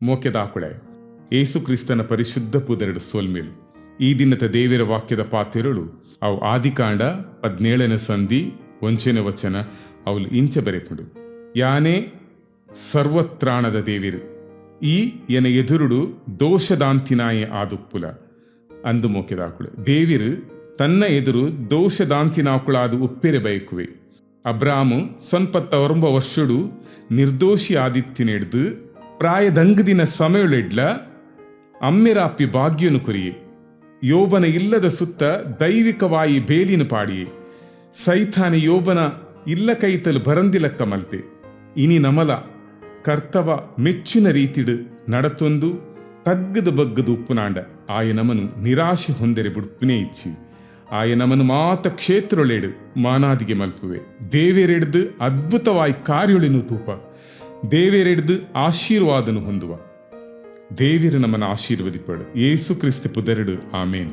ಮೋಕ್ಯದಾಕುಳೆ ಏಸು ಕ್ರಿಸ್ತನ ಪರಿಶುದ್ಧ ಪುದರಡು ಸೋಲ್ಮೇಲು ಈ ದಿನದ ದೇವರ ವಾಕ್ಯದ ಪಾತೆರಳು ಅವು ಆದಿಕಾಂಡ 17ನೇ ಸಂಧಿ 1ನೇ ವಚನ ಅವಳು ಇಂಚ ಬರೆಪುಡು. ಯಾನೇ ಸರ್ವತ್ರಾಣದ ದೇವಿರು ಈ ಎನ ಎದುರುಡು ದೋಷದಾಂತಿನಾಯೆ ಆದುಪ್ಪುಲ ಅಂದು ಮೋಕ್ಯದಾಕುಳು. ದೇವಿರು ತನ್ನ ಎದುರು ದೋಷದಾಂತಿನಾಕುಳಾದು ಉಪ್ಪೆರೆ ಬಯಕುವೆ. ಅಬ್ರಾಮು ಸ್ವಲ್ಪ 9 ವರ್ಷಡು ನಿರ್ದೋಷಿ ಆದಿತ್ಯನೆಡ್ದು ಪ್ರಾಯದಂಗದಿನ ಸಮಯಳೆಡ್ಲ ಅಮ್ಮೆರಾಪಿ ಭಾಗ್ಯನು ಕೊರಿಯೆ. ಯೋಬನ ಇಲ್ಲದ ಸುತ್ತ ದೈವಿಕವಾಯಿ ಬೇಲಿನ ಪಾಡಿಯೆ. ಸೈತಾನ ಯೋಬನ ಇಲ್ಲ ಕೈತಲು ಬರಂದಿಲಕ್ಕ ಮಲ್ತೆ. ಇನಿ ನಮಲ ಕರ್ತವ ಮೆಚ್ಚಿನ ರೀತಿಡು ನಡತೊಂದು ತಗ್ಗದ ಬಗ್ಗದು ಉಪ್ಪುನಾಂಡ ಆಯ ನಮನು ನಿರಾಶೆ ಹೊಂದರೆ ಬುಡ್ಪುನೇ ಇಚ್ಚಿ ಆಯ ನಮನು ಮಾತ ಕ್ಷೇತ್ರೊಳೆಡು ಮಾನಾದಿಗೆ ಮಲ್ಪುವೆ. ದೇವೇರೆಡ್ದು ಅದ್ಭುತವಾಯಿ ಕಾರ್ಯೊಳಿನು ತೂಪ ದೇವೇರೆಡ್ದು ಆಶೀರ್ವಾದನು ಹೊಂದುವ. ದೇವಿರು ನಮ್ಮನ್ನು ಆಶೀರ್ವದಿಪಡು. ಯೇಸು ಕ್ರಿಸ್ತು ಪುದರಡು. ಆಮೇನ್.